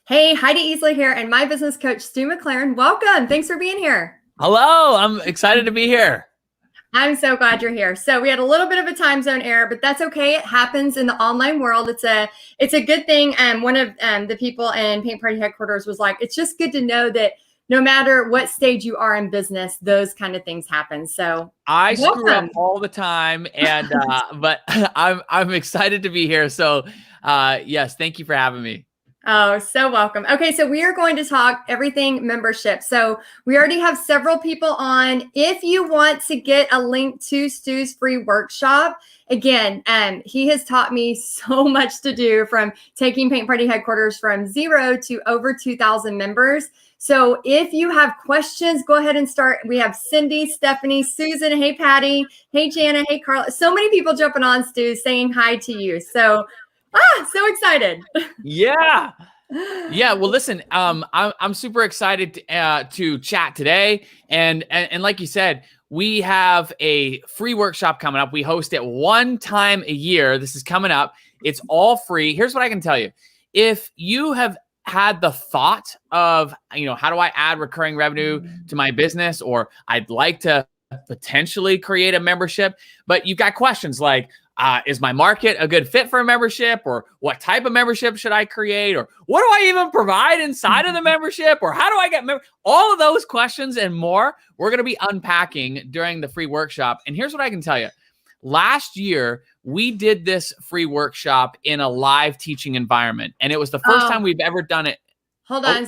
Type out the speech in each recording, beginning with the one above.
Hey, Heidi Easley here, and my business coach, Stu McLaren. Welcome. Thanks for being here. Hello, I'm excited to be here. I'm so glad you're here. So we had a little bit of a time zone error, but that's okay. It happens in the online world. It's a good thing. And one of the people in Paint Party headquarters was like, it's just good to know that no matter what stage you are in business, those kind of things happen. So I screw up all the time, and but I'm excited to be here. So yes, thank you for having me. Oh, so welcome. Okay, so we are going to talk everything membership. So we already have several people on. If you want to get a link to Stu's free workshop, again, he has taught me so much to do, from taking Paint Party headquarters from 0 to over 2,000 members. So if you have questions, go ahead and start. We have Cindy, Stephanie, Susan, hey, Patty, hey, Jana, hey, Carla. So many people jumping on, Stu, saying hi to you. So so excited. Yeah. Well, listen, I'm super excited to chat today. And like you said, we have a free workshop coming up. We host it one time a year. This is coming up. It's all free. Here's what I can tell you. If you have had the thought of, how do I add recurring revenue to my business, or I'd like to potentially create a membership, but you've got questions like, is my market a good fit for a membership? Or what type of membership should I create? Or what do I even provide inside of the membership? Or how do I get all of those questions and more, we're going to be unpacking during the free workshop. And here's what I can tell you. Last year, we did this free workshop in a live teaching environment. And it was the first time we've ever done it. Hold on.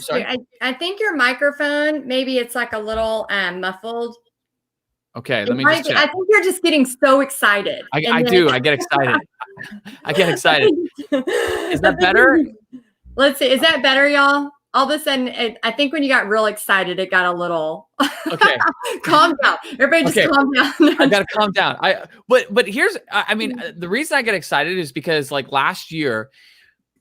I think your microphone, maybe it's like a little muffled. Okay, let me just check. I think you're just getting so excited. I do. I get excited. I get excited. Is that better? Let's see. Is that better, y'all? All of a sudden, I think when you got real excited, it got a little. Okay. Calm down. Everybody just calm down. I got to calm down. But here's, the reason I get excited is because like last year,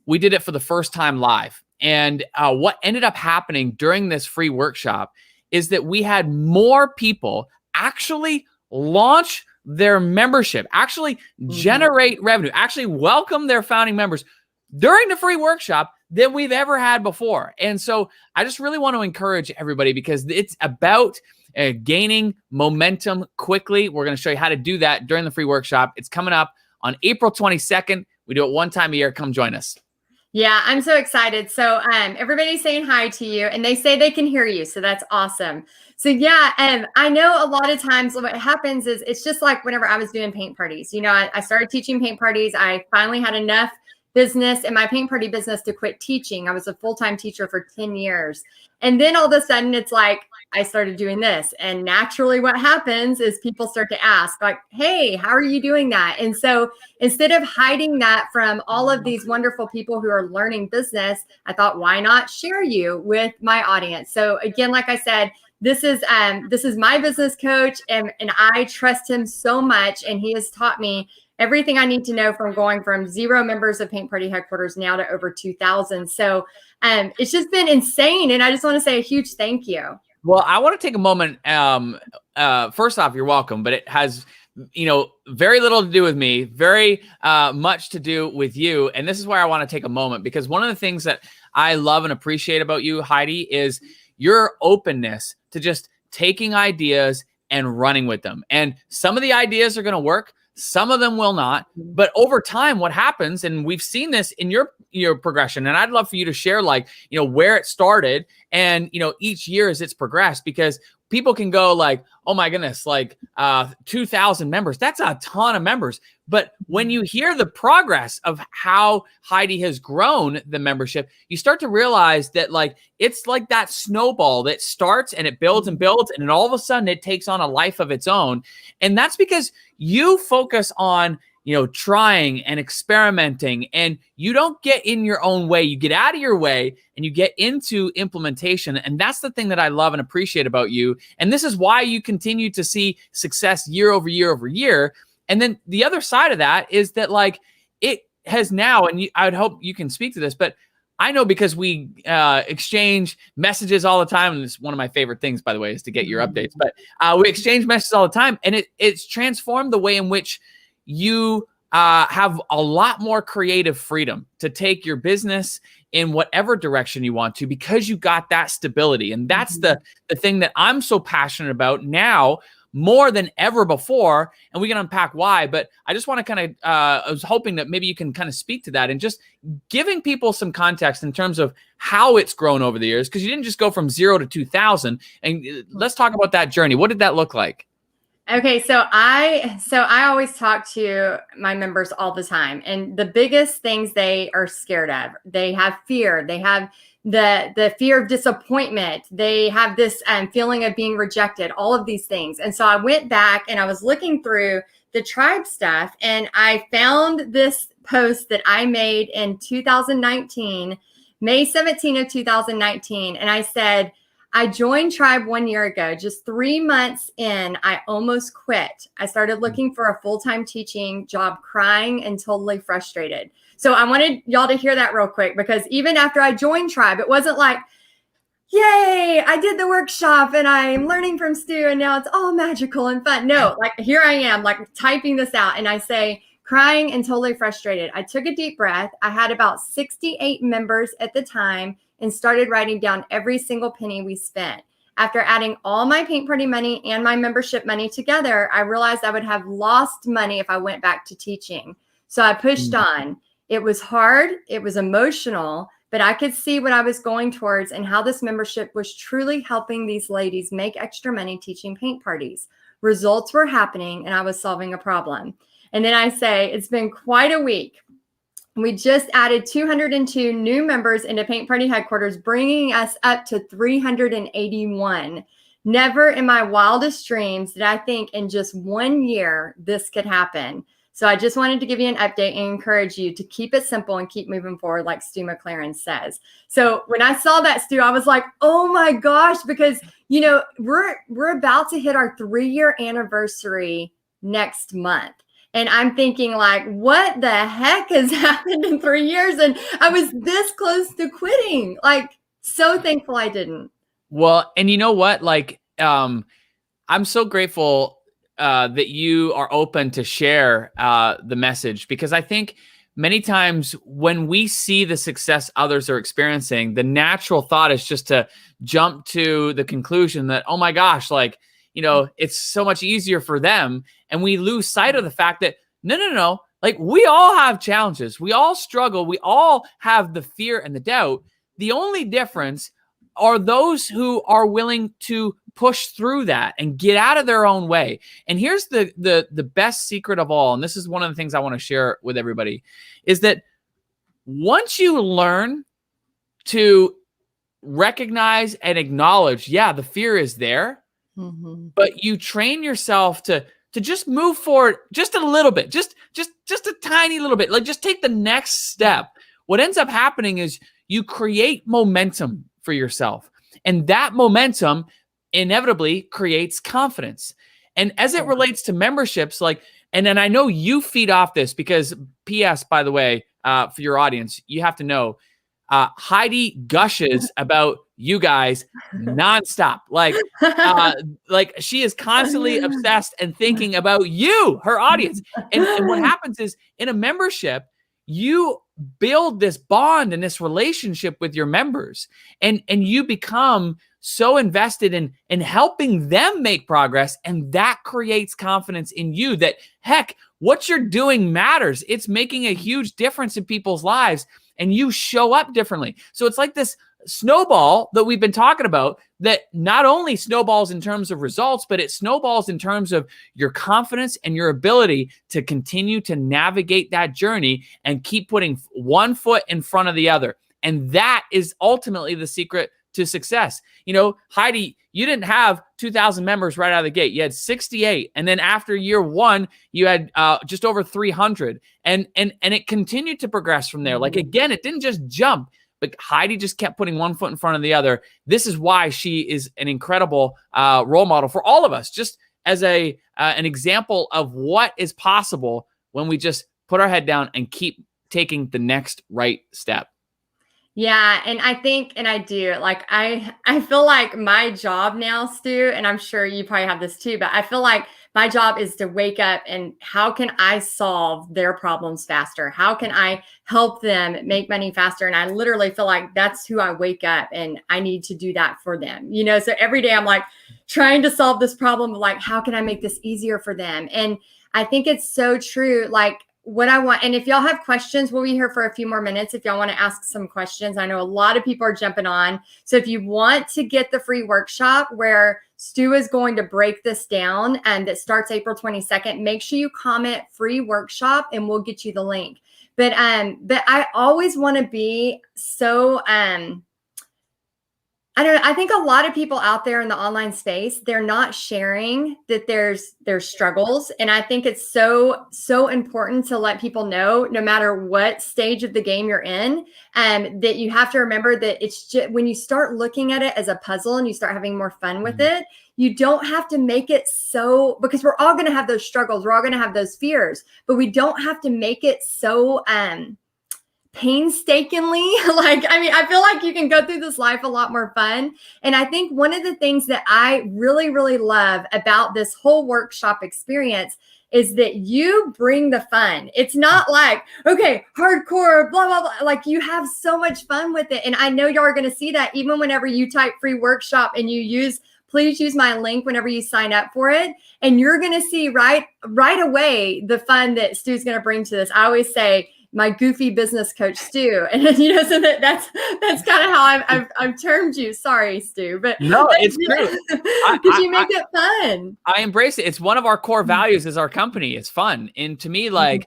we did it for the first time live. And what ended up happening during this free workshop is that we had more people actually launch their membership, actually generate revenue, actually welcome their founding members during the free workshop than we've ever had before. And so I just really want to encourage everybody, because it's about gaining momentum quickly. We're going to show you how to do that during the free workshop. It's coming up on April 22nd. We do it one time a year. Come join us. Yeah, I'm so excited. So everybody's saying hi to you, and they say they can hear you. So that's awesome. So yeah, I know a lot of times what happens is it's just like whenever I was doing paint parties. I started teaching paint parties. I finally had enough business in my paint party business to quit teaching. I was a full-time teacher for 10 years. And then all of a sudden it's like, I started doing this. And naturally what happens is people start to ask like, hey, how are you doing that? And so instead of hiding that from all of these wonderful people who are learning business, I thought, why not share you with my audience? So again, like I said, this is my business coach, and I trust him so much. And he has taught me everything I need to know, from going from 0 members of Paint Party headquarters now to over 2,000. So it's just been insane. And I just want to say a huge thank you. Well, I want to take a moment. First off, you're welcome, but it has, very little to do with me, very much to do with you. And this is where I want to take a moment, because one of the things that I love and appreciate about you, Heidi, is your openness to just taking ideas and running with them. And some of the ideas are going to work. Some of them will not. But over time, what happens, and we've seen this in your progression, and I'd love for you to share where it started and, each year as it's progressed, because people can go like, oh my goodness, 2,000 members. That's a ton of members. But when you hear the progress of how Heidi has grown the membership, you start to realize that it's like that snowball that starts and it builds and builds, and then all of a sudden it takes on a life of its own. And that's because you focus on trying and experimenting, and you don't get in your own way. You get out of your way and you get into implementation. And that's the thing that I love and appreciate about you. And this is why you continue to see success year over year over year. And then the other side of that is that it has now, and I would hope you can speak to this, but I know because we exchange messages all the time, and it's one of my favorite things, by the way, is to get your updates. But we exchange messages all the time, and it's transformed the way in which you have a lot more creative freedom to take your business in whatever direction you want to, because you got that stability. And that's the thing that I'm so passionate about now, more than ever before. And we can unpack why, but I just want to kind of, I was hoping that maybe you can kind of speak to that and just giving people some context in terms of how it's grown over the years. Because you didn't just go from 0 to 2000. And let's talk about that journey. What did that look like? Okay, so I always talk to my members all the time, and the biggest things they are scared of, they have fear, they have the fear of disappointment, they have this feeling of being rejected, all of these things. And so I went back and I was looking through the tribe stuff, and I found this post that I made in 2019, May 17 of 2019, and I said, I joined Tribe 1 year ago. Just 3 months in, I almost quit. I started looking for a full-time teaching job, crying and totally frustrated. So I wanted y'all to hear that real quick, because even after I joined Tribe, it wasn't like, yay, I did the workshop and I'm learning from Stu and now it's all magical and fun. No, like here I am, like typing this out, and I say, crying and totally frustrated. I took a deep breath. I had about 68 members at the time and started writing down every single penny we spent. After adding all my paint party money and my membership money together, I realized I would have lost money if I went back to teaching. So I pushed on. It was hard. It was emotional, but I could see what I was going towards and how this membership was truly helping these ladies make extra money teaching paint parties. Results were happening and I was solving a problem. And then I say, it's been quite a week. We just added 202 new members into Paint Party Headquarters, bringing us up to 381. Never in my wildest dreams did I think in just 1 year this could happen. So I just wanted to give you an update and encourage you to keep it simple and keep moving forward, like Stu McLaren says. So when I saw that, Stu, I was like, oh my gosh, because, you know, we're about to hit our 3-year anniversary next month. And I'm thinking like, what the heck has happened in 3 years? And I was this close to quitting. Like, so thankful I didn't. Well, and you know what? Like, I'm so grateful that you are open to share the message, because I think many times when we see the success others are experiencing, the natural thought is just to jump to the conclusion that, oh my gosh, like, you know, it's so much easier for them. And we lose sight of the fact that, no. Like, we all have challenges. We all struggle. We all have the fear and the doubt. The only difference are those who are willing to push through that and get out of their own way. And here's the best secret of all, and this is one of the things I want to share with everybody, is that once you learn to recognize and acknowledge, yeah, the fear is there, but you train yourself to just move forward just a little bit, just a tiny little bit, like just take the next step. What ends up happening is you create momentum for yourself, and that momentum inevitably creates confidence. And as it relates to memberships, like, and then I know you feed off this, because PS, by the way, for your audience, you have to know, Heidi gushes about you guys nonstop. Like she is constantly obsessed and thinking about you, her audience. And what happens is, in a membership, you build this bond and this relationship with your members, and you become so invested in helping them make progress. And that creates confidence in you that, heck, what you're doing matters. It's making a huge difference in people's lives, and you show up differently. So it's like this snowball that we've been talking about, that not only snowballs in terms of results, but it snowballs in terms of your confidence and your ability to continue to navigate that journey and keep putting one foot in front of the other. And that is ultimately the secret to success. You know, Heidi, you didn't have 2,000 members right out of the gate. You had 68. And then after year 1, you had just over 300. And it continued to progress from there. Like, again, it didn't just jump, but Heidi just kept putting one foot in front of the other. This is why she is an incredible role model for all of us, just as an example of what is possible when we just put our head down and keep taking the next right step. Yeah. And I think, and I do, like, I feel like my job now, Stu, and I'm sure you probably have this too, but I feel like My job is to wake up and how can I solve their problems faster? How can I help them make money faster? And I literally feel like that's who I wake up and I need to do that for them. So every day I'm like trying to solve this problem of like, how can I make this easier for them? And I think it's so true. Like, what I want, and if y'all have questions, we'll be here for a few more minutes. If y'all want to ask some questions, I know a lot of people are jumping on. So if you want to get the free workshop where Stu is going to break this down and that starts April 22nd, make sure you comment free workshop and we'll get you the link. But I always want to be so, I don't know. I think a lot of people out there in the online space, they're not sharing that there's struggles. And I think it's so important to let people know, no matter what stage of the game you're in, that you have to remember that it's just when you start looking at it as a puzzle and you start having more fun with it, you don't have to make it so, because we're all going to have those struggles. We're all going to have those fears, but we don't have to make it so, painstakingly. I feel like you can go through this life a lot more fun. And I think one of the things that I really, really love about this whole workshop experience is that you bring the fun. It's not like, okay, hardcore, blah, blah, blah. Like, you have so much fun with it. And I know y'all are going to see that even whenever you type free workshop and you please use my link whenever you sign up for it. And you're going to see right away the fun that Stu's going to bring to this. I always say, my goofy business coach, Stu. And so that's kind of how I've termed you. Sorry, Stu, but no, it's true. Because you make it fun. I embrace it. It's one of our core values as our company. It's fun. And to me, like,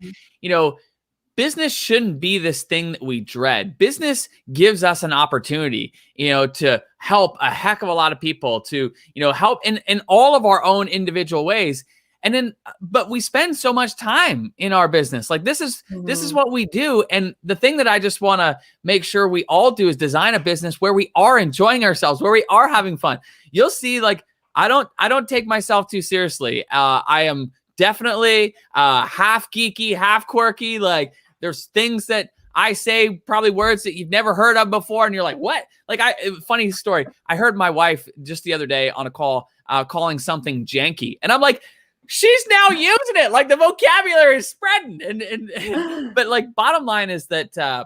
business shouldn't be this thing that we dread. Business gives us an opportunity, to help a heck of a lot of people, to, help in all of our own individual ways. And then, but we spend so much time in our business. Like, this is what we do. And the thing that I just want to make sure we all do is design a business where we are enjoying ourselves, where we are having fun. You'll see, like, I don't take myself too seriously. I am definitely half geeky, half quirky. Like, there's things that I say, probably words that you've never heard of before. And you're like, what? Like, funny story. I heard my wife just the other day on a call calling something janky. And I'm like, she's now using it. Like, the vocabulary is spreading. But like, bottom line is that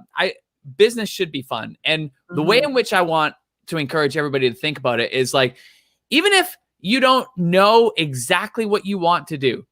business should be fun. And the way in which I want to encourage everybody to think about it is like, even if you don't know exactly what you want to do,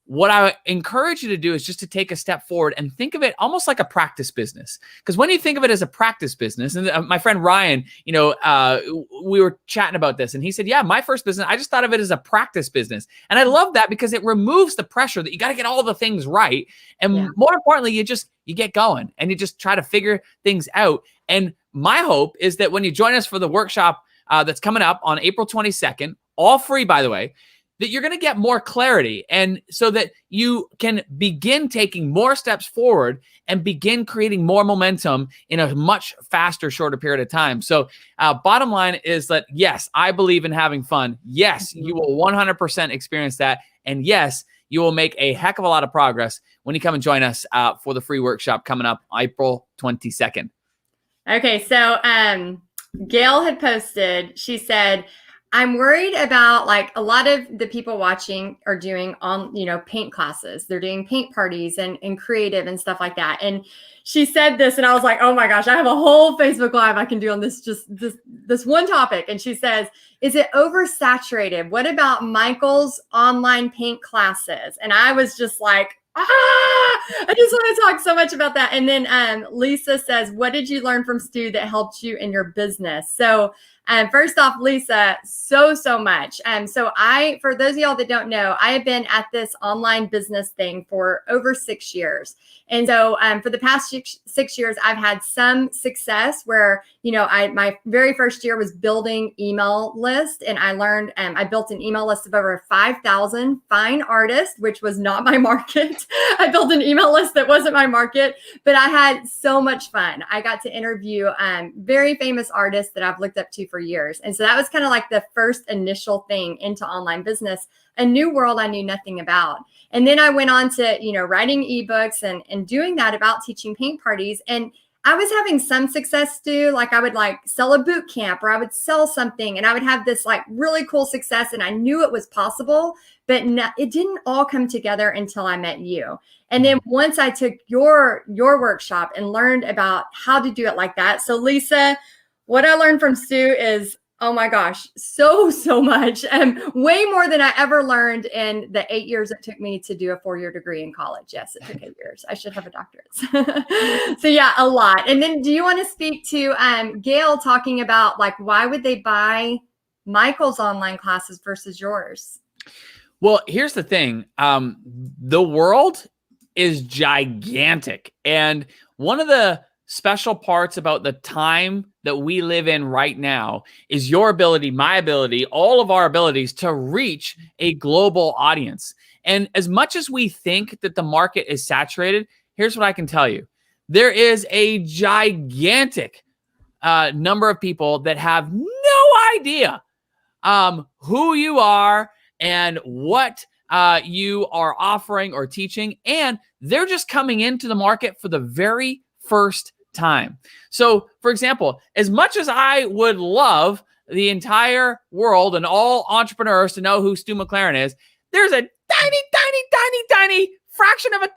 what I encourage you to do is just to take a step forward and think of it almost like a practice business. Because when you think of it as a practice business, and my friend Ryan, we were chatting about this, and he said, yeah, my first business, I just thought of it as a practice business. And I love that because it removes the pressure that you got to get all the things right. And more importantly, you get going and you just try to figure things out. And my hope is that when you join us for the workshop that's coming up on April 22nd, all free, by the way, that you're going to get more clarity, and so that you can begin taking more steps forward and begin creating more momentum in a much faster, shorter period of time. So bottom line is that, yes, I believe in having fun. Yes, you will 100% experience that. And yes, you will make a heck of a lot of progress when you come and join us for the free workshop coming up April 22nd. Okay. So Gail had posted, she said, I'm worried about, like, a lot of the people watching are doing paint classes. They're doing paint parties and creative and stuff like that. And she said this, and I was like, oh my gosh, I have a whole Facebook Live I can do on this one topic. And she says, is it oversaturated? What about Michael's online paint classes? And I was just like, I just want to talk so much about that. And then Lisa says, what did you learn from Stu that helped you in your business? So first off, Lisa, so much. So for those of y'all that don't know, I have been at this online business thing for over 6 years. And so for the past 6 years, I've had some success where, my very first year was building email list. And I learned, I built an email list of over 5,000 fine artists, which was not my market. I built an email list that wasn't my market, but I had so much fun. I got to interview very famous artists that I've looked up to for years. And so that was kind of like the first initial thing into online business, a new world I knew nothing about. And then I went on to, writing ebooks and doing that about teaching paint parties. And I was having some success too. Like I would like sell a boot camp or I would sell something and I would have this like really cool success and I knew it was possible, but it didn't all come together until I met you. And then once I took your workshop and learned about how to do it like that. So Lisa, what I learned from Stu is, oh my gosh, so much. Way more than I ever learned in the 8 years it took me to do a 4-year degree in college. Yes, it took 8 years. I should have a doctorate. So yeah, a lot. And then do you want to speak to Gail talking about like, why would they buy Michael's online classes versus yours? Well, here's the thing. The world is gigantic. And one of the special parts about the time that we live in right now is your ability, my ability, all of our abilities to reach a global audience. And as much as we think that the market is saturated, here's what I can tell you. There is a gigantic number of people that have no idea who you are and what you are offering or teaching. And they're just coming into the market for the very first time. So, for example, as much as I would love the entire world and all entrepreneurs to know who Stu McLaren is, there's a tiny fraction of a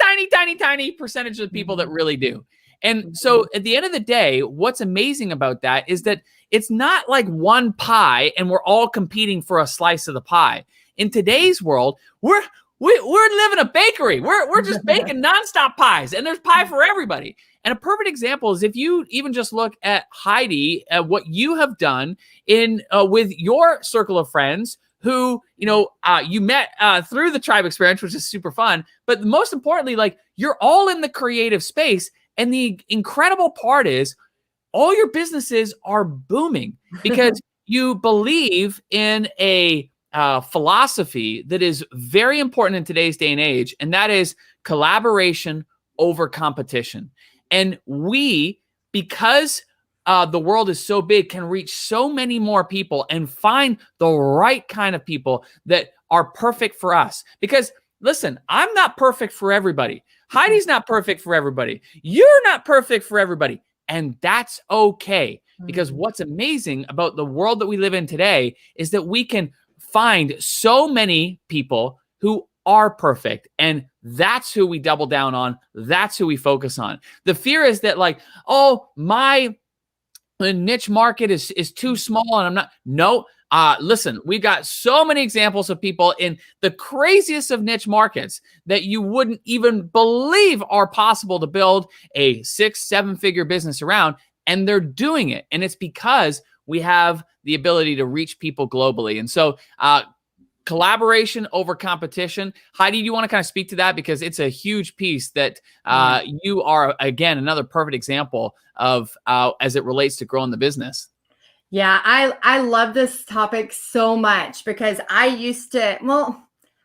tiny percentage of the people that really do. And so at the end of the day, what's amazing about that is that it's not like one pie and we're all competing for a slice of the pie. In today's world, we're living a bakery. We're just baking nonstop pies, and there's pie for everybody. And a perfect example is if you even just look at Heidi, what you have done in with your circle of friends who you met through the tribe experience, which is super fun. But most importantly, like you're all in the creative space, and the incredible part is all your businesses are booming because you believe in a philosophy that is very important in today's day and age, and that is collaboration over competition. And we, because the world is so big, can reach so many more people and find the right kind of people that are perfect for us. Because listen, I'm not perfect for everybody. Heidi's not perfect for everybody. You're not perfect for everybody. And that's okay. Because what's amazing about the world that we live in today is that we can find so many people who are perfect. And that's who we double down on. That's who we focus on. The fear is that like, oh, my niche market is too small and I'm not. No, listen, we've got so many examples of people in the craziest of niche markets that you wouldn't even believe are possible to build a 6-7 figure business around. And they're doing it. And it's because we have the ability to reach people globally. And so collaboration over competition. Heidi, do you want to kind of speak to that? Because it's a huge piece that you are, again, another perfect example of as it relates to growing the business. Yeah, I love this topic so much because I used to, well,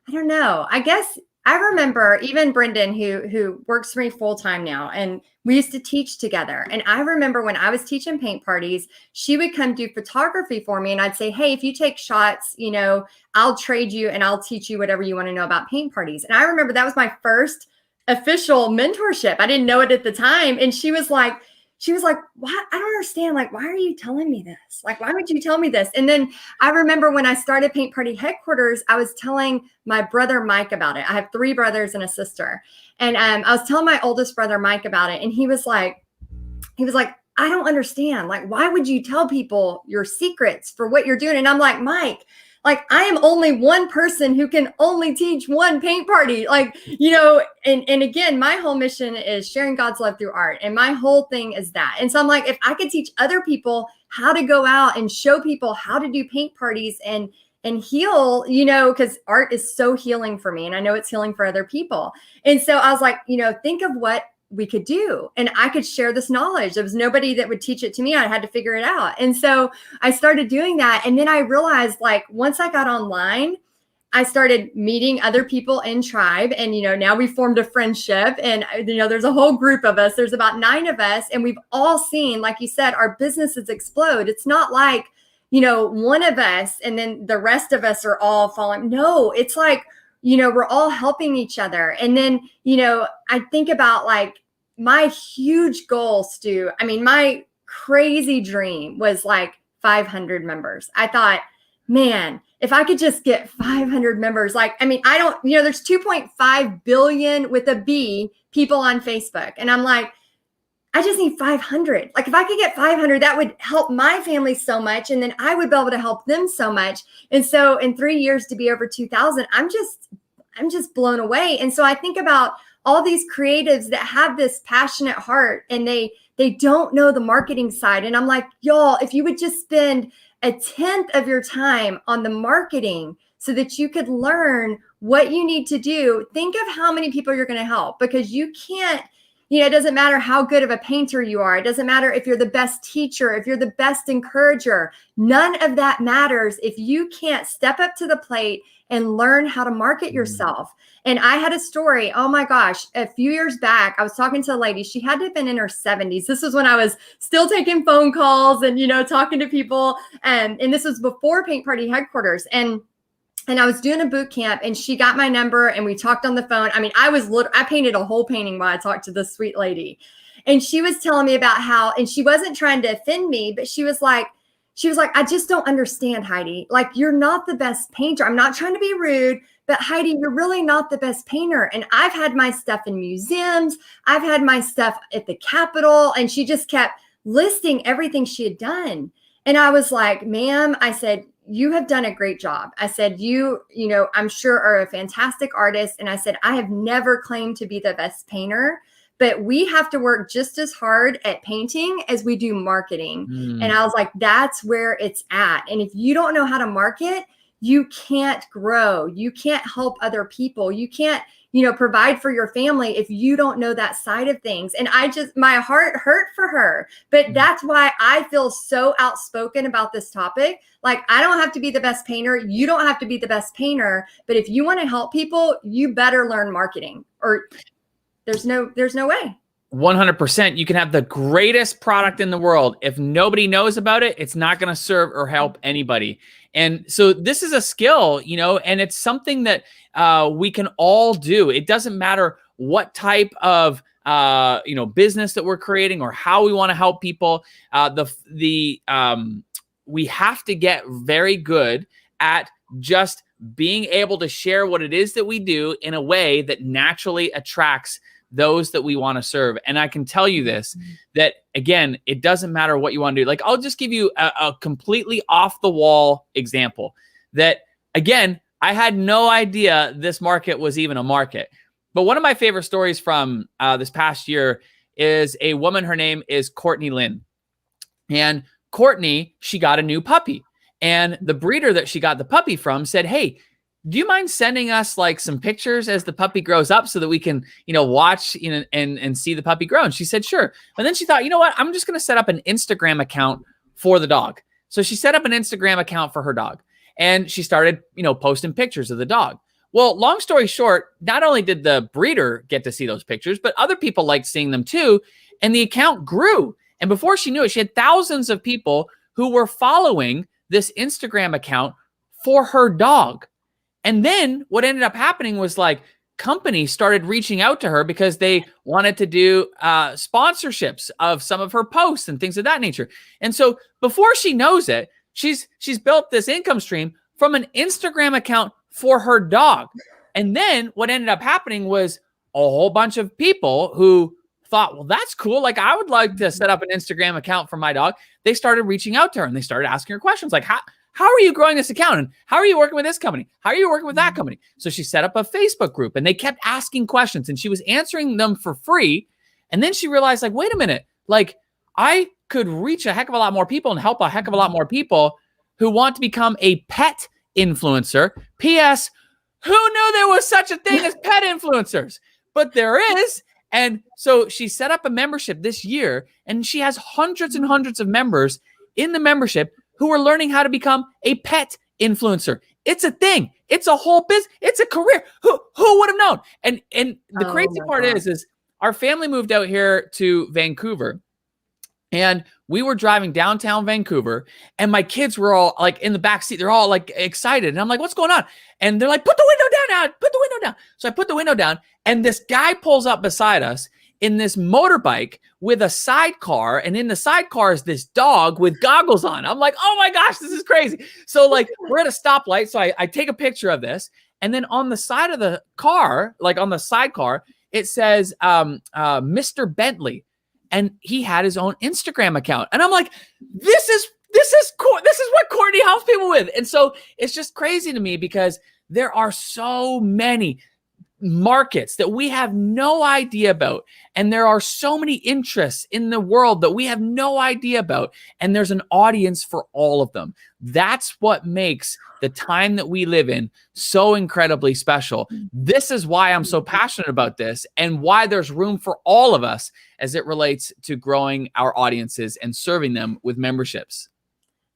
I don't know. I guess I remember even Brendan, who works for me full time now, and we used to teach together. And I remember when I was teaching paint parties, she would come do photography for me. And I'd say, hey, if you take shots, I'll trade you and I'll teach you whatever you want to know about paint parties. And I remember that was my first official mentorship. I didn't know it at the time. And she was like, what? I don't understand. Like, why are you telling me this? Like, why would you tell me this? And then I remember when I started Paint Party Headquarters, I was telling my brother Mike about it. I have 3 brothers and a sister. And I was telling my oldest brother Mike about it. And he was like, I don't understand. Like, why would you tell people your secrets for what you're doing? And I'm like, Mike, like, I am only one person who can only teach one paint party. Like, and again, my whole mission is sharing God's love through art. And my whole thing is that. And so I'm like, if I could teach other people how to go out and show people how to do paint parties and heal, because art is so healing for me. And I know it's healing for other people. And so I was like, think of what we could do. And I could share this knowledge. There was nobody that would teach it to me. I had to figure it out. And so I started doing that. And then I realized, like, once I got online, I started meeting other people in Tribe. And, now we formed a friendship. And, there's a whole group of us. There's about 9 of us. And we've all seen, like you said, our businesses explode. It's not like, one of us and then the rest of us are all falling. No, it's like, we're all helping each other. And then, I think about like my huge goal, Stu, I mean, my crazy dream was like 500 members. I thought, man, if I could just get 500 members, like, I mean, I don't, there's 2.5 billion with a B people on Facebook. And I'm like, I just need 500. Like if I could get 500, that would help my family so much. And then I would be able to help them so much. And so in 3 years to be over 2,000, I'm just blown away. And so I think about all these creatives that have this passionate heart and they don't know the marketing side. And I'm like, y'all, if you would just spend 1/10 of your time on the marketing so that you could learn what you need to do, think of how many people you're going to help, because you can't, it doesn't matter how good of a painter you are. It doesn't matter if you're the best teacher, if you're the best encourager. None of that matters if you can't step up to the plate and learn how to market yourself. And I had a story, oh my gosh, a few years back, I was talking to a lady. She had to have been in her 70s. This was when I was still taking phone calls and, talking to people. And this was before Paint Party headquarters. And I was doing a boot camp and she got my number and we talked on the phone. I mean, I painted a whole painting while I talked to this sweet lady. And she was telling me about how, and she wasn't trying to offend me, but she was like, I just don't understand, Heidi. Like, you're not the best painter. I'm not trying to be rude, but Heidi, you're really not the best painter. And I've had my stuff in museums. I've had my stuff at the Capitol. And she just kept listing everything she had done. And I was like, ma'am, I said, you have done a great job. I said, you I'm sure are a fantastic artist. And I said, I have never claimed to be the best painter, but we have to work just as hard at painting as we do marketing. And I was like, that's where it's at. And if you don't know how to market, you can't grow. You can't help other people. You can't, provide for your family if you don't know that side of things. And my heart hurt for her, but that's why I feel so outspoken about this topic. Like, I don't have to be the best painter. You don't have to be the best painter, but if you want to help people, you better learn marketing, or there's no way. 100%. You can have the greatest product in the world. If nobody knows about it, it's not going to serve or help anybody. And so this is a skill, and it's something that we can all do. It doesn't matter what type of business that we're creating or how we want to help people. We have to get very good at just being able to share what it is that we do in a way that naturally attracts those that we want to serve. And I can tell you this, that again, it doesn't matter what you want to do. Like, I'll just give you a completely off the wall example that, again, I had no idea this market was even a market. But one of my favorite stories from this past year is a woman. Her name is Courtney Lynn. And Courtney, she got a new puppy. And the breeder that she got the puppy from said, hey, do you mind sending us like some pictures as the puppy grows up so that we can, watch and see the puppy grow? And she said, sure. And then she thought, you know what? I'm just going to set up an Instagram account for the dog. So she set up an Instagram account for her dog and she started, posting pictures of the dog. Well, long story short, not only did the breeder get to see those pictures, but other people liked seeing them too. And the account grew. And before she knew it, she had thousands of people who were following this Instagram account for her dog. And then what ended up happening was like companies started reaching out to her because they wanted to do sponsorships of some of her posts and things of that nature. And so before she knows it, she's built this income stream from an Instagram account for her dog. And then what ended up happening was a whole bunch of people who thought, well, that's cool. Like, I would like to set up an Instagram account for my dog. They started reaching out to her and they started asking her questions like, how are you growing this account? And how are you working with this company? How are you working with that company? So she set up a Facebook group and they kept asking questions and she was answering them for free. And then she realized, like, wait a minute, like, I could reach a heck of a lot more people and help a heck of a lot more people who want to become a pet influencer. P.S. Who knew there was such a thing as pet influencers? But there is. And so she set up a membership this year and she has hundreds and hundreds of members in the membership who are learning how to become a pet influencer. It's a thing. It's a whole business. It's a career. Who would have known? And the crazy part is our family moved out here to Vancouver and we were driving downtown Vancouver and my kids were all like in the back seat. They're all like excited. And I'm like, what's going on? And they're like, put the window down now. Put the window down. So I put the window down and this guy pulls up beside us in this motorbike with a sidecar, and in the sidecar is this dog with goggles on. I'm like, oh my gosh, this is crazy. So like we're at a stoplight. So I take a picture of this, and then on the side of the car, like on the sidecar, it says Mr. Bentley, and he had his own Instagram account. And I'm like, this is what Courtney helps people with. And so it's just crazy to me because there are so many markets that we have no idea about. And there are so many interests in the world that we have no idea about. And there's an audience for all of them. That's what makes the time that we live in so incredibly special. This is why I'm so passionate about this and why there's room for all of us as it relates to growing our audiences and serving them with memberships.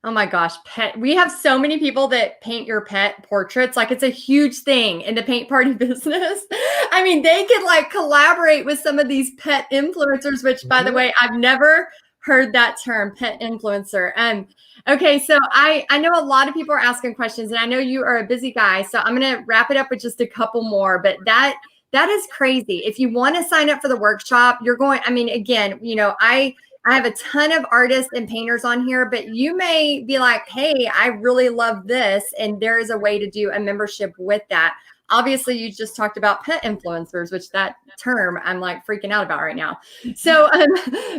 Oh my gosh, pet. We have so many people that paint your pet portraits. Like it's a huge thing in the paint party business. I mean, they could like collaborate with some of these pet influencers, which by the way, I've never heard that term, pet influencer. Okay, so I know a lot of people are asking questions, and I know you are a busy guy, so I'm going to wrap it up with just a couple more, but that is crazy. If you want to sign up for the workshop, you're going, I mean, again, you know, I have a ton of artists and painters on here, but you may be like, hey, I really love this. And there is a way to do a membership with that. Obviously, you just talked about pet influencers, which that term I'm like freaking out about right now. So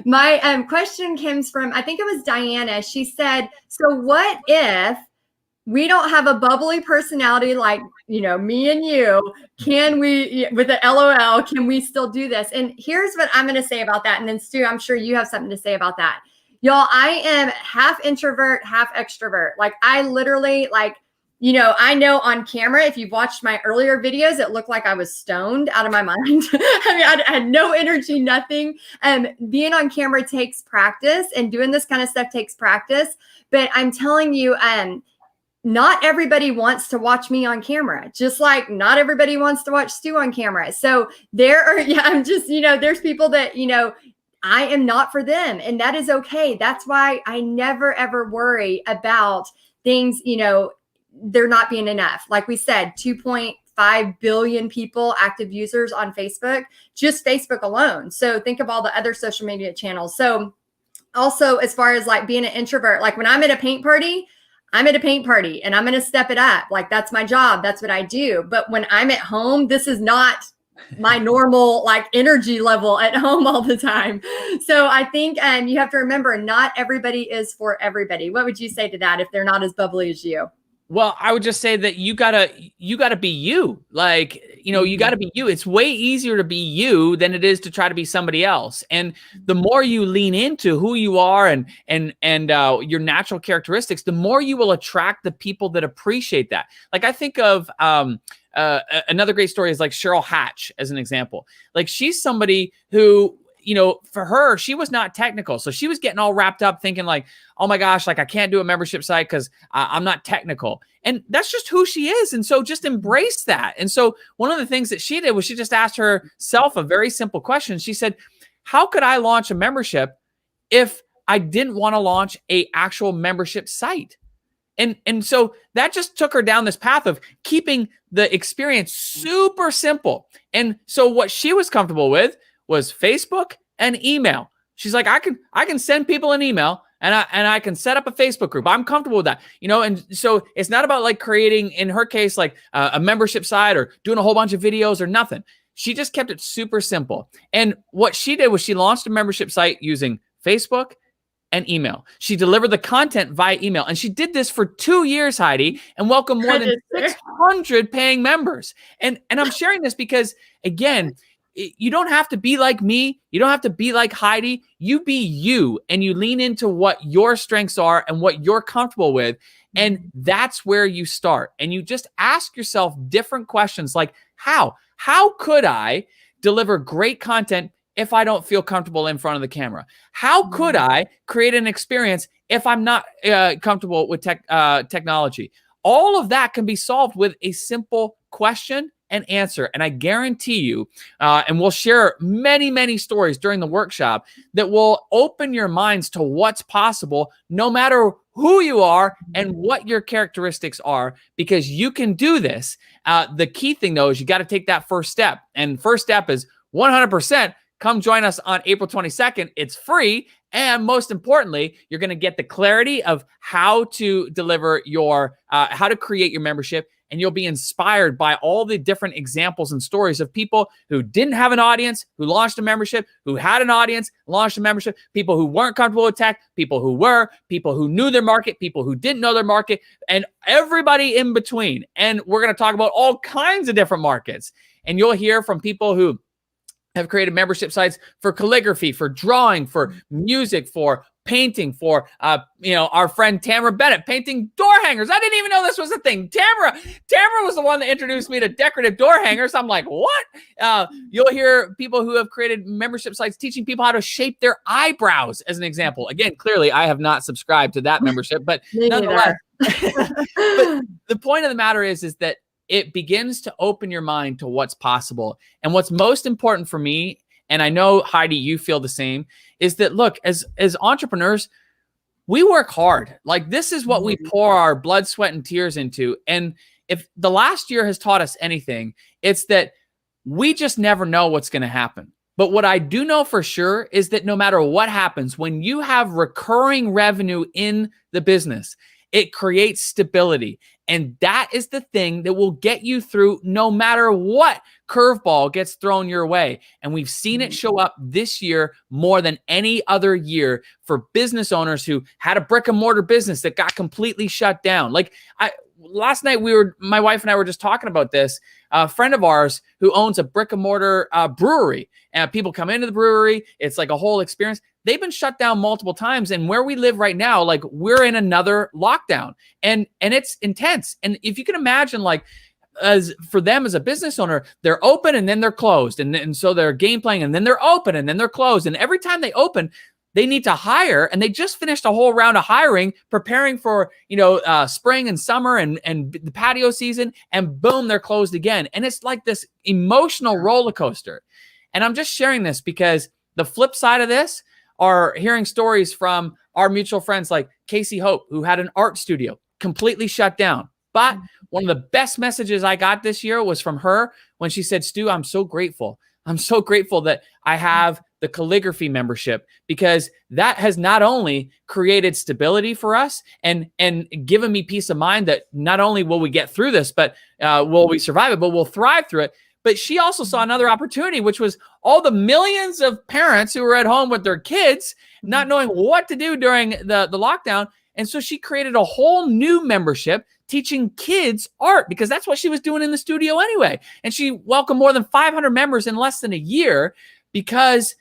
my question comes from, I think it was Diana. She said, so what if we don't have a bubbly personality like, you know, me and you, can we, with the LOL, can we still do this? And here's what I'm going to say about that. And then Stu, I'm sure you have something to say about that. Y'all, I am half introvert, half extrovert. Like I literally like, you know, I know on camera, if you've watched my earlier videos, it looked like I was stoned out of my mind. I mean, I had no energy, nothing. Being on camera takes practice, and doing this kind of stuff takes practice. But I'm telling you, not everybody wants to watch me on camera, just like not everybody wants to watch Stu on camera. So there are, yeah, I'm just, you know, there's people that, you know, I am not for them, and that is okay. That's why I never, ever worry about things, you know, there not being enough. Like we said, 2.5 billion people, active users on Facebook, just Facebook alone. So think of all the other social media channels. So also, as far as like being an introvert, like when I'm at a paint party, I'm at a paint party and I'm going to step it up. Like that's my job. That's what I do. But when I'm at home, this is not my normal like energy level at home all the time. So I think you have to remember, not everybody is for everybody. What would you say to that if they're not as bubbly as you? Well, I would just say that you gotta be you. Like, you know, you gotta be you. It's way easier to be you than it is to try to be somebody else. And the more you lean into who you are and your natural characteristics, the more you will attract the people that appreciate that. Like I think of another great story is like Cheryl Hatch as an example. Like she's somebody who, you know, for her, she was not technical. So she was getting all wrapped up thinking like, oh my gosh, like I can't do a membership site because I'm not technical. And that's just who she is. And so just embrace that. And so one of the things that she did was she just asked herself a very simple question. She said, how could I launch a membership if I didn't want to launch an actual membership site? And so that just took her down this path of keeping the experience super simple. And so what she was comfortable with was Facebook and email. She's like, I can send people an email and I can set up a Facebook group. I'm comfortable with that, you know? And so it's not about like creating, in her case, like a membership site or doing a whole bunch of videos or nothing. She just kept it super simple. And what she did was she launched a membership site using Facebook and email. She delivered the content via email. And she did this for 2 years, Heidi, and welcomed more than 600 paying members. And I'm sharing this because, again, you don't have to be like me. You don't have to be like Heidi. You be you, and you lean into what your strengths are and what you're comfortable with. And that's where you start. And you just ask yourself different questions like, how could I deliver great content if I don't feel comfortable in front of the camera? How could I create an experience if I'm not comfortable with technology? All of that can be solved with a simple question and answer. And I guarantee you, and we'll share many, many stories during the workshop that will open your minds to what's possible, no matter who you are and what your characteristics are, because you can do this. The key thing, though, is you got to take that first step. And first step is 100% come join us on April 22nd. It's free. And most importantly, you're going to get the clarity of how to deliver your, how to create your membership. And you'll be inspired by all the different examples and stories of people who didn't have an audience, who launched a membership, who had an audience, launched a membership, people who weren't comfortable with tech, people who were, people who knew their market, people who didn't know their market, and everybody in between. And we're going to talk about all kinds of different markets. And you'll hear from people who have created membership sites for calligraphy, for drawing, for music, for painting, for our friend Tamara Bennett painting door hangers. I didn't even know this was a thing. Tamara was the one that introduced me to decorative door hangers. I'm like, what? You'll hear people who have created membership sites teaching people how to shape their eyebrows, as an example. Again, clearly I have not subscribed to that membership, but nonetheless. But the point of the matter is that it begins to open your mind to what's possible. And what's most important for me, and I know, Heidi, you feel the same, is that, look, as entrepreneurs, we work hard. Like, this is what we pour our blood, sweat, and tears into. And if the last year has taught us anything, it's that we just never know what's going to happen. But what I do know for sure is that no matter what happens, when you have recurring revenue in the business, it creates stability. And that is the thing that will get you through no matter what curveball gets thrown your way. And we've seen it show up this year more than any other year for business owners who had a brick and mortar business that got completely shut down. Like, last night my wife and I were just talking about this. A friend of ours who owns a brick and mortar brewery, and people come into the brewery. It's like a whole experience. They've been shut down multiple times. And where we live right now, like, we're in another lockdown, and it's intense. And if you can imagine, like, as for them as a business owner, they're open and then they're closed. And so they're game playing and then they're open and then they're closed. And every time they open, they need to hire, and they just finished a whole round of hiring, preparing for, spring and summer and the patio season, and boom, they're closed again. And it's like this emotional roller coaster. And I'm just sharing this because the flip side of this are hearing stories from our mutual friends like Casey Hope, who had an art studio completely shut down. But one of the best messages I got this year was from her when she said, "Stu, I'm so grateful. I'm so grateful that I have the calligraphy membership, because that has not only created stability for us and given me peace of mind that not only will we get through this, but will we survive it, but we'll thrive through it." But she also saw another opportunity, which was all the millions of parents who were at home with their kids, not knowing what to do during the lockdown. And so she created a whole new membership teaching kids art, because that's what she was doing in the studio anyway. And she welcomed more than 500 members in less than a year because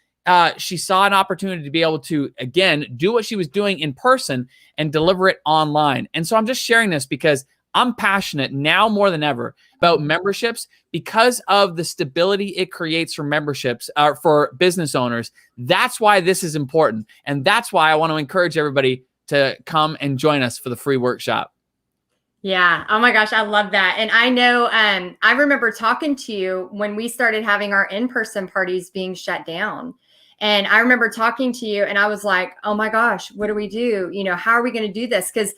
she saw an opportunity to be able to, again, do what she was doing in person and deliver it online. And so I'm just sharing this because I'm passionate now more than ever about memberships, because of the stability it creates for memberships, for business owners. That's why this is important. And that's why I want to encourage everybody to come and join us for the free workshop. Yeah. Oh my gosh. I love that. And I know, I remember talking to you when we started having our in-person parties being shut down. And I remember talking to you and I was like, oh my gosh, what do we do? How are we going to do this? Because,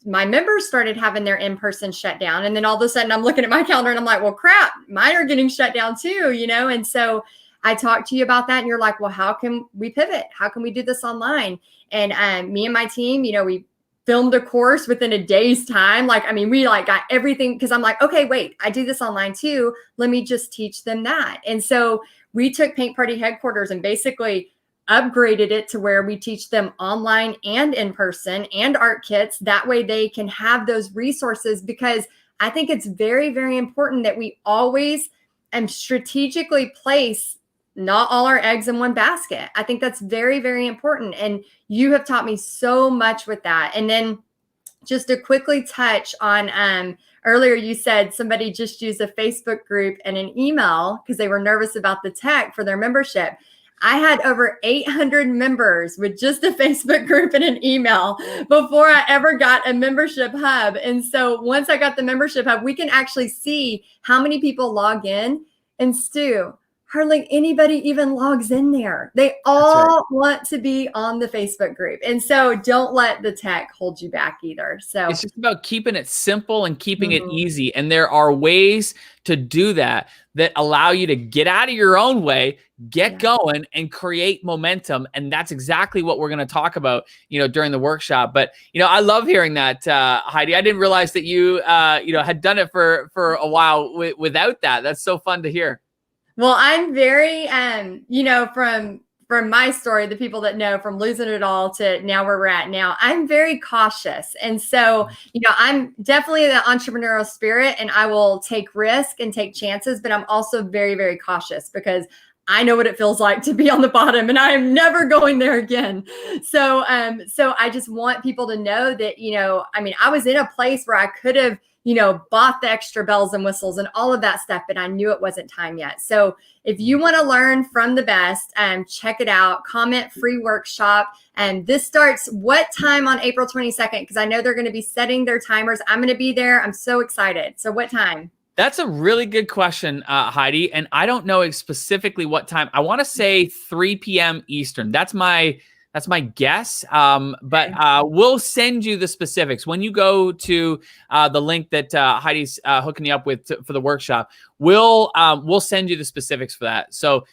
my members started having their in-person shut down. And then all of a sudden I'm looking at my calendar and I'm like, well, crap, mine are getting shut down too, And so I talked to you about that and you're like, well, how can we pivot? How can we do this online? And me and my team, we filmed a course within a day's time. We got everything, because I'm like, okay, wait, I do this online too. Let me just teach them that. And so we took Paint Party Headquarters and basically upgraded it to where we teach them online and in person and art kits. That way they can have those resources, because I think it's very, very important that we always strategically place not all our eggs in one basket. I think that's very, very important. And you have taught me so much with that. And then just to quickly touch on, earlier you said somebody just used a Facebook group and an email because they were nervous about the tech for their membership. I had over 800 members with just a Facebook group and an email before I ever got a membership hub. And so once I got the membership hub, we can actually see how many people log in. And Stu, hardly anybody even logs in there. They all want to be on the Facebook group. And so don't let the tech hold you back either. So it's just about keeping it simple and keeping it easy. And there are ways to do that allow you to get out of your own way, get going, and create momentum. And that's exactly what we're going to talk about, during the workshop. But, I love hearing that, Heidi. I didn't realize that you, had done it for a while without that. That's so fun to hear. Well, I'm very, from my story, the people that know, from losing it all to now where we're at now, I'm very cautious. And so, I'm definitely the entrepreneurial spirit, and I will take risk and take chances, but I'm also very, very cautious because I know what it feels like to be on the bottom, and I am never going there again. So I just want people to know that, I was in a place where I could have, bought the extra bells and whistles and all of that stuff, but I knew it wasn't time yet. So if you want to learn from the best, check it out. Comment free workshop. And this starts what time on April 22nd? Because I know they're going to be setting their timers. I'm going to be there. I'm so excited. So what time? That's a really good question, Heidi. And I don't know specifically what time. I want to say 3 p.m. Eastern. That's my guess. But we'll send you the specifics when you go to the link that Heidi's hooking you up with for the workshop. We'll send you the specifics for that. So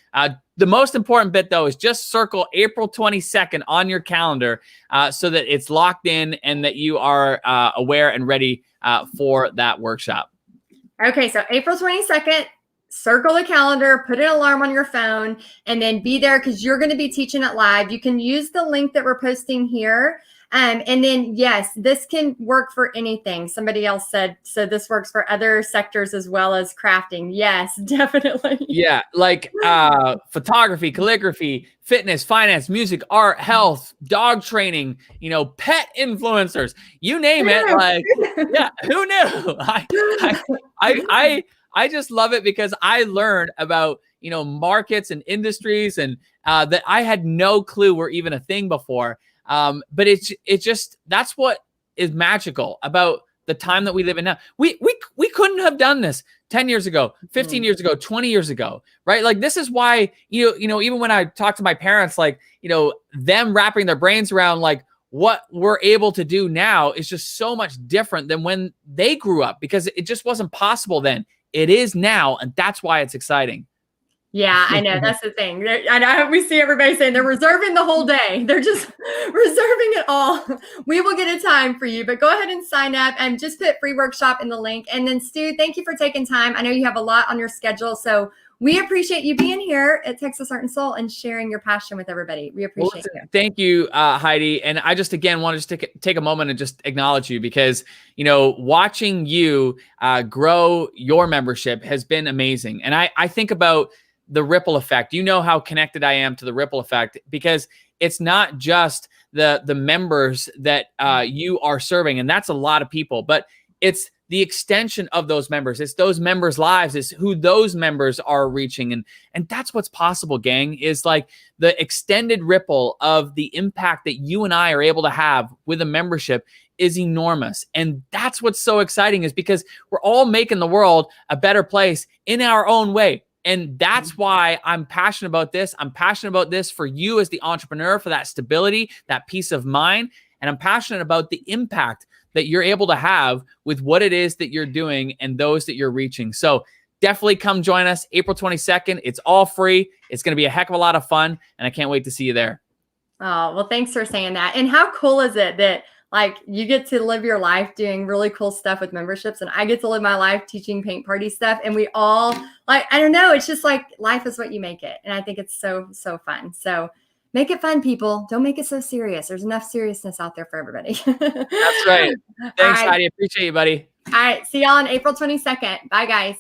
the most important bit, though, is just circle April 22nd on your calendar so that it's locked in and that you are aware and ready for that workshop. Okay, so April 22nd. Circle the calendar, put an alarm on your phone, and then be there because you're going to be teaching it live. You can use the link that we're posting here. And then, yes, this can work for anything. Somebody else said, so this works for other sectors as well as crafting. Yes, definitely. Yeah, like photography, calligraphy, fitness, finance, music, art, health, dog training, pet influencers, you name it. Like, yeah, who knew? I just love it because I learned about, markets and industries and that I had no clue were even a thing before. But it's just, that's what is magical about the time that we live in now. We couldn't have done this 10 years ago, 15 years ago, 20 years ago, right? Like, this is why, even when I talk to my parents, like, them wrapping their brains around like what we're able to do now is just so much different than when they grew up because it just wasn't possible then. It is now, and that's why it's exciting. Yeah, I know. That's the thing. I know we see everybody saying they're reserving the whole day. They're just reserving it all. We will get a time for you, but go ahead and sign up and just put free workshop in the link. And then Stu, thank you for taking time. I know you have a lot on your schedule, so we appreciate you being here at Texas Art and Soul and sharing your passion with everybody. We appreciate you. Thank you, Heidi. And I just, again, want to take a moment and just acknowledge you because, watching you grow your membership has been amazing. And I think about the ripple effect. You know how connected I am to the ripple effect because it's not just the members that you are serving, and that's a lot of people, but it's the extension of those members. It's those members' lives. It's who those members are reaching. And that's what's possible, gang, is like the extended ripple of the impact that you and I are able to have with a membership is enormous. And that's what's so exciting is because we're all making the world a better place in our own way. And that's why I'm passionate about this. I'm passionate about this for you as the entrepreneur, for that stability, that peace of mind. And I'm passionate about the impact that you're able to have with what it is that you're doing and those that you're reaching. So definitely come join us April 22nd. It's all free. It's going to be a heck of a lot of fun. And I can't wait to see you there. Oh, well, thanks for saying that. And how cool is it that like you get to live your life doing really cool stuff with memberships, and I get to live my life teaching paint party stuff, and we all like, I don't know, it's just like life is what you make it. And I think it's so fun. So make it fun, people. Don't make it so serious. There's enough seriousness out there for everybody. That's right. Thanks, Heidi. Appreciate you, buddy. All right. See y'all on April 22nd. Bye, guys.